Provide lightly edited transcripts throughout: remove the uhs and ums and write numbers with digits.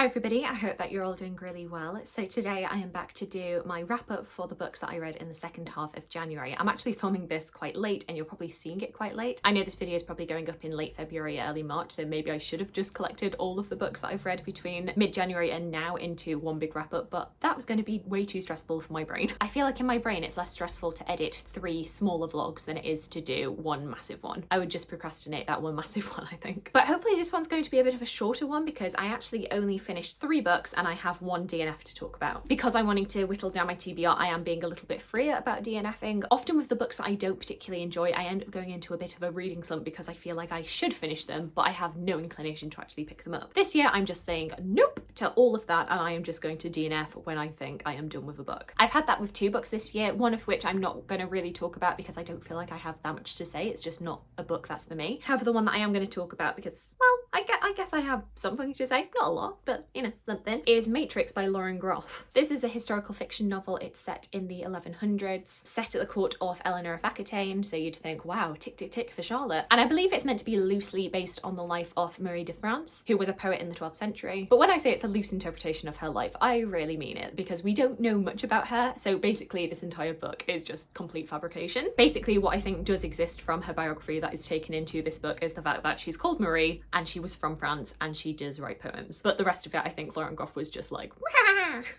Hi everybody, I hope that you're all doing really well. So today I am back to do my wrap up for the books that I read in the second half of January. I'm actually filming this quite late and you're probably seeing it quite late. I know this video is probably going up in late February, early March, so maybe I should have just collected all of the books that I've read between mid-January and now into one big wrap up, but that was going to be way too stressful for my brain. I feel like in my brain it's less stressful to edit 3 smaller vlogs than it is to do one massive one. I would just procrastinate that one massive one, I think. But hopefully this one's going to be a bit of a shorter one because I actually only finished 3 books and I have 1 DNF to talk about. Because I'm wanting to whittle down my TBR, I am being a little bit freer about DNFing. Often with the books that I don't particularly enjoy, I end up going into a bit of a reading slump because I feel like I should finish them, but I have no inclination to actually pick them up. This year, I'm just saying nope to all of that, and I am just going to DNF when I think I am done with a book. I've had that with 2 books this year, one of which I'm not going to really talk about because I don't feel like I have that much to say. It's just not a book that's for me. However, the one that I am going to talk about, because, well, I guess I have something to say, not a lot, but you know, something, is Matrix by Lauren Groff. This is a historical fiction novel. It's set in the 1100s, set at the court of Eleanor of Aquitaine, so you'd think, wow, tick tick tick for Charlotte. And I believe it's meant to be loosely based on the life of Marie de France, who was a poet in the 12th century. But when I say it's a loose interpretation of her life, I really mean it, because we don't know much about her, so basically this entire book is just complete fabrication. Basically what I think does exist from her biography that is taken into this book is the fact that she's called Marie and she was from France and she does write poems. But the rest of it, I think Lauren Groff was just like, wah!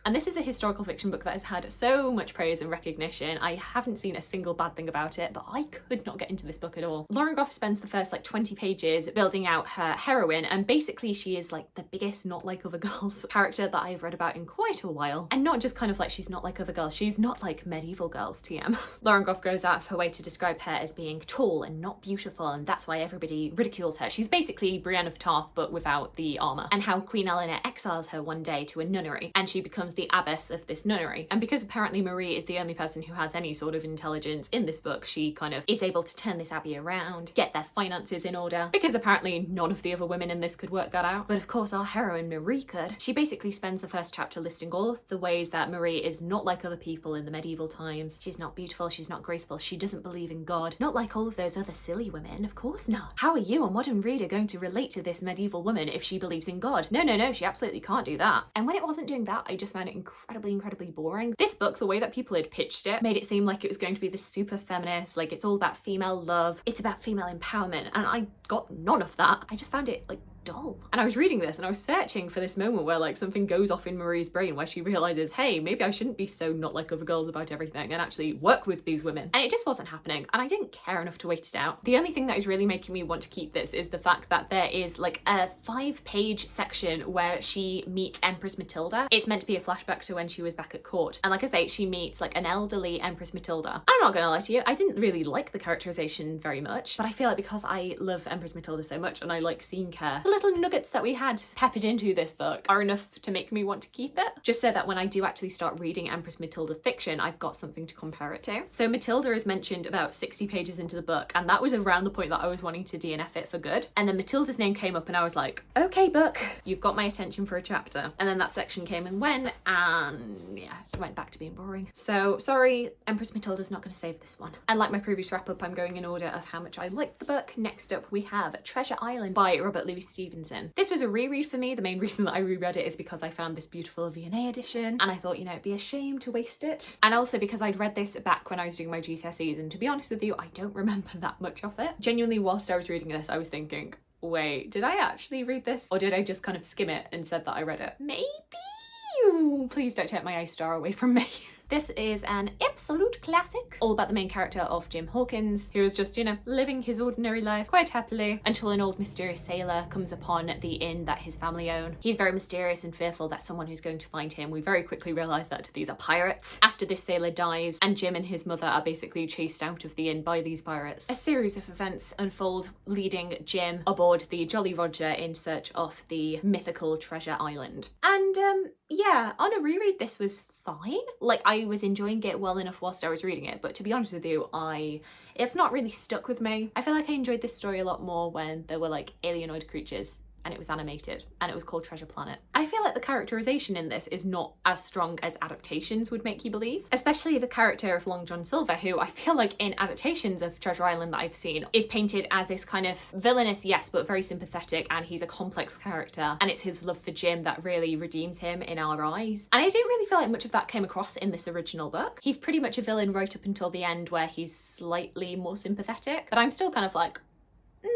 And this is a historical fiction book that has had so much praise and recognition. I haven't seen a single bad thing about it, but I could not get into this book at all. Lauren Groff spends the first like 20 pages building out her heroine, and basically she is like the biggest not like other girls character that I've read about in quite a while. And not just kind of like she's not like other girls, she's not like medieval girls TM. Lauren Groff goes out of her way to describe her as being tall and not beautiful, and that's why everybody ridicules her. She's basically Brienne of Tarth but without the armour, and how Queen Eleanor exiles her one day to a nunnery and she becomes the abbess of this nunnery. And because apparently Marie is the only person who has any sort of intelligence in this book, she kind of is able to turn this abbey around, get their finances in order, because apparently none of the other women in this could work that out. But of course our heroine Marie could. She basically spends the first chapter listing all of the ways that Marie is not like other people in the medieval times. She's not beautiful, she's not graceful, she doesn't believe in God, not like all of those other silly women, of course not. How are you, a modern reader, going to relate to this medieval woman if she believes in God? No, she absolutely can't do that. And when it wasn't doing that, I just found it incredibly boring. This book, the way that people had pitched it, made it seem like it was going to be this super feminist, like it's all about female love, it's about female empowerment, and I got none of that. I just found it like dull. And I was reading this and I was searching for this moment where like something goes off in Marie's brain where she realizes, hey, maybe I shouldn't be so not like other girls about everything and actually work with these women. And it just wasn't happening, and I didn't care enough to wait it out. The only thing that is really making me want to keep this is the fact that there is like a 5-page section where she meets Empress Matilda. It's meant to be a flashback to when she was back at court, and like I say, she meets like an elderly Empress Matilda. I'm not gonna lie to you, I didn't really like the characterization very much, but I feel like because I love Empress Matilda so much and I like seeing her, the little nuggets that we had peppered into this book are enough to make me want to keep it, just so that when I do actually start reading Empress Matilda fiction, I've got something to compare it to. So Matilda is mentioned about 60 pages into the book, and that was around the point that I was wanting to DNF it for good. And then Matilda's name came up and I was like, okay book, you've got my attention for a chapter. And then that section came and went, and yeah, it went back to being boring. So sorry, Empress Matilda's not going to save this one. And like my previous wrap up, I'm going in order of how much I liked the book. Next up we have Treasure Island by Robert Louis Stevenson. This was a reread for me. The main reason that I reread it is because I found this beautiful V&A edition and I thought, you know, it'd be a shame to waste it. And also because I'd read this back when I was doing my GCSEs, and to be honest with you, I don't remember that much of it. Genuinely, whilst I was reading this, I was thinking, wait, did I actually read this? Or did I just kind of skim it and said that I read it? Maybe? Please don't take my A-star away from me. This is an absolute classic, all about the main character of Jim Hawkins, who is just, you know, living his ordinary life quite happily until an old mysterious sailor comes upon the inn that his family own. He's very mysterious and fearful that someone who's going to find him. We very quickly realise that these are pirates. After this sailor dies, and Jim and his mother are basically chased out of the inn by these pirates, a series of events unfold, leading Jim aboard the Jolly Roger in search of the mythical Treasure Island. And yeah, on a reread this was fine. Like, I was enjoying it well enough whilst I was reading it, but to be honest with you, it's not really stuck with me. I feel like I enjoyed this story a lot more when there were like alienoid creatures and it was animated, and it was called Treasure Planet. And I feel like the characterization in this is not as strong as adaptations would make you believe, especially the character of Long John Silver, who I feel like in adaptations of Treasure Island that I've seen is painted as this kind of villainous, yes, but very sympathetic, and he's a complex character, and it's his love for Jim that really redeems him in our eyes. And I didn't really feel like much of that came across in this original book. He's pretty much a villain right up until the end, where he's slightly more sympathetic, but I'm still kind of like, nah.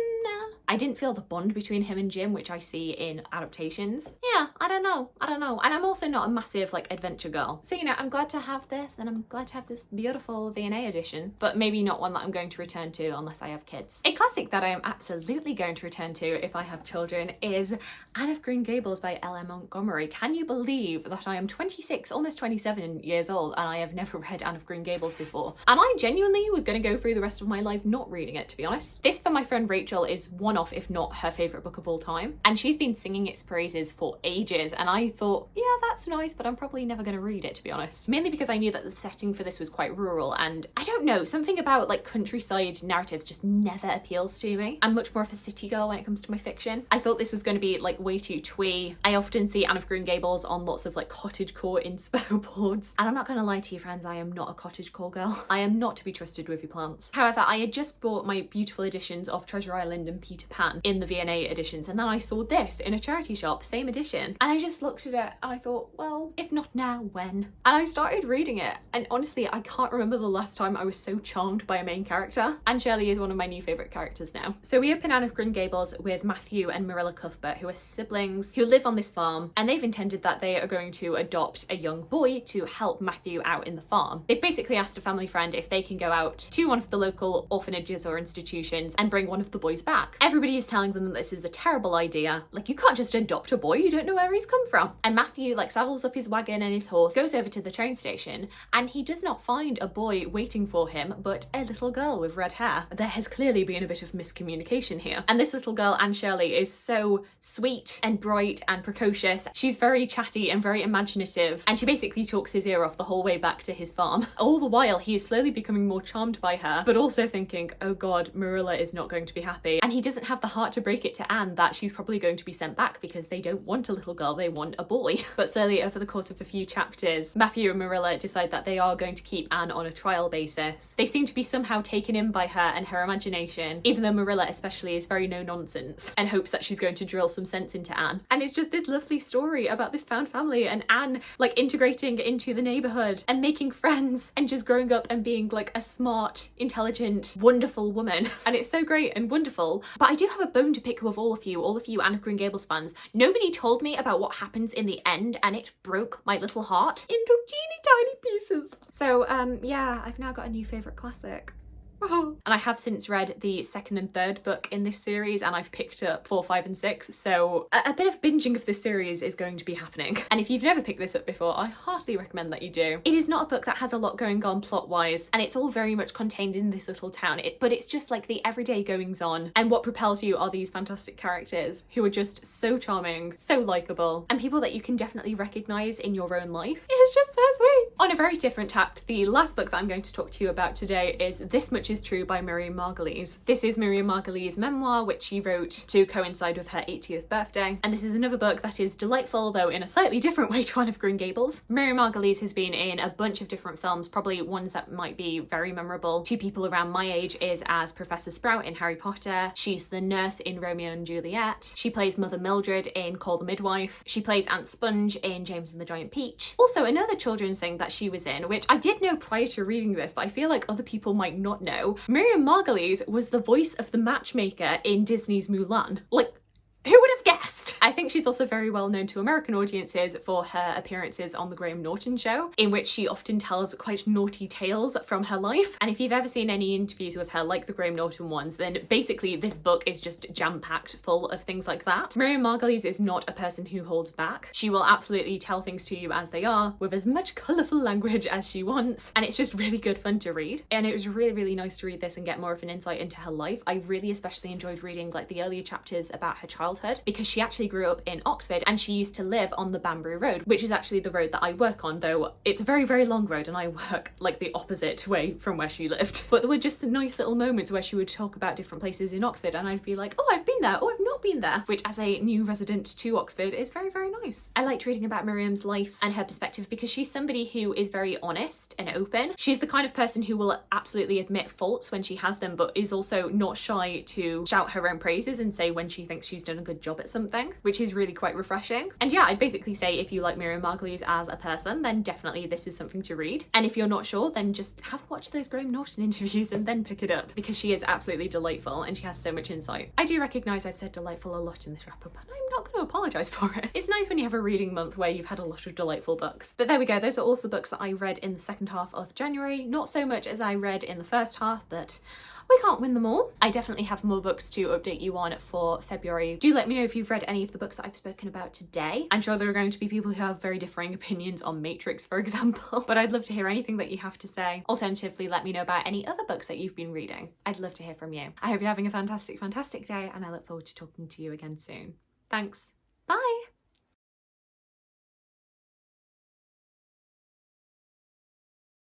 I didn't feel the bond between him and Jim, which I see in adaptations. Yeah, I don't know. And I'm also not a massive like adventure girl. So, you know, I'm glad to have this, and I'm glad to have this beautiful V&A edition, but maybe not one that I'm going to return to unless I have kids. A classic that I am absolutely going to return to if I have children is Anne of Green Gables by L.M. Montgomery. Can you believe that I am 26, almost 27 years old, and I have never read Anne of Green Gables before? And I genuinely was going to go through the rest of my life not reading it, to be honest. This, for my friend Rachel, is one of, if not her favourite book of all time, and she's been singing its praises for ages, and I thought, yeah, that's nice, but I'm probably never going to read it, to be honest. Mainly because I knew that the setting for this was quite rural, and I don't know, something about like countryside narratives just never appeals to me. I'm much more of a city girl when it comes to my fiction. I thought this was going to be like way too twee. I often see Anne of Green Gables on lots of like cottagecore inspo boards, and I'm not going to lie to you friends, I am not a cottagecore girl. I am not to be trusted with your plants. However, I had just bought my beautiful editions of Treasure Island and Peter Pan in the V&A editions, and then I saw this in a charity shop, same edition, and I just looked at it and I thought, well, if not now, when? And I started reading it, and honestly I can't remember the last time I was so charmed by a main character, and Shirley is one of my new favourite characters now. So we open Anne of Green Gables with Matthew and Marilla Cuthbert, who are siblings who live on this farm, and they've intended that they are going to adopt a young boy to help Matthew out in the farm. They've basically asked a family friend if they can go out to one of the local orphanages or institutions and bring one of the boys back. Everybody is telling them that this is a terrible idea. Like, you can't just adopt a boy, you don't know where he's come from. And Matthew like saddles up his wagon and his horse, goes over to the train station, and he does not find a boy waiting for him, but a little girl with red hair. There has clearly been a bit of miscommunication here. And this little girl, Anne Shirley, is so sweet and bright and precocious. She's very chatty and very imaginative, and she basically talks his ear off the whole way back to his farm. All the while, he is slowly becoming more charmed by her, but also thinking, oh god, Marilla is not going to be happy. And he doesn't have the heart to break it to Anne that she's probably going to be sent back because they don't want a little girl, they want a boy. But slowly, over the course of a few chapters, Matthew and Marilla decide that they are going to keep Anne on a trial basis. They seem to be somehow taken in by her and her imagination, even though Marilla especially is very no-nonsense and hopes that she's going to drill some sense into Anne. And it's just this lovely story about this found family and Anne like integrating into the neighbourhood and making friends and just growing up and being like a smart, intelligent, wonderful woman. And it's so great and wonderful. But I do have a bone to pick with all of you Anne of Green Gables fans. Nobody told me about what happens in the end, and it broke my little heart into teeny tiny pieces. So yeah, I've now got a new favourite classic. And I have since read the second and third book in this series, and I've picked up 4, 5 and 6, so a bit of binging of this series is going to be happening. And if you've never picked this up before, I heartily recommend that you do. It is not a book that has a lot going on plot-wise, and it's all very much contained in this little town, but it's just like the everyday goings-on, and what propels you are these fantastic characters who are just so charming, so likeable, and people that you can definitely recognise in your own life. It's just so sweet! On a very different tact, the last book that I'm going to talk to you about today is This Much Is True by Miriam Margolyes. This is Miriam Margolyes' memoir, which she wrote to coincide with her 80th birthday, and this is another book that is delightful, though in a slightly different way to Anne of Green Gables. Miriam Margolyes has been in a bunch of different films, probably ones that might be very memorable to people around my age is as Professor Sprout in Harry Potter. She's the nurse in Romeo and Juliet. She plays Mother Mildred in Call the Midwife. She plays Aunt Sponge in James and the Giant Peach. Also, another children's thing that she was in, which I did know prior to reading this, but I feel like other people might not know, Miriam Margolyes was the voice of the matchmaker in Disney's Mulan. Like, who would have guessed? I think she's also very well known to American audiences for her appearances on The Graham Norton Show, in which she often tells quite naughty tales from her life. And if you've ever seen any interviews with her, like the Graham Norton ones, then basically this book is just jam-packed full of things like that. Miriam Margolyes is not a person who holds back. She will absolutely tell things to you as they are, with as much colourful language as she wants, and it's just really good fun to read. And it was really, really nice to read this and get more of an insight into her life. I really especially enjoyed reading like the earlier chapters about her childhood, because she actually grew up in Oxford and she used to live on the Banbury Road, which is actually the road that I work on, though it's a very, very long road and I work like the opposite way from where she lived. But there were just nice little moments where she would talk about different places in Oxford and I'd be like, oh, I've been there, oh, I've not been there, which as a new resident to Oxford is very, very nice. I liked reading about Miriam's life and her perspective because she's somebody who is very honest and open. She's the kind of person who will absolutely admit faults when she has them, but is also not shy to shout her own praises and say when she thinks she's done a good job at something, which is really quite refreshing. And yeah, I'd basically say if you like Miriam Margolyes as a person, then definitely this is something to read. And if you're not sure, then just have a watch those Graham Norton interviews and then pick it up, because she is absolutely delightful and she has so much insight. I do recognise I've said delightful a lot in this wrap up and I'm not going to apologise for it. It's nice when you have a reading month where you've had a lot of delightful books. But there we go, those are all the books that I read in the second half of January. Not so much as I read in the first half, but we can't win them all. I definitely have more books to update you on for February. Do let me know if you've read any of the books that I've spoken about today. I'm sure there are going to be people who have very differing opinions on Matrix, for example, but I'd love to hear anything that you have to say. Alternatively, let me know about any other books that you've been reading. I'd love to hear from you. I hope you're having a fantastic, fantastic day and I look forward to talking to you again soon. Thanks.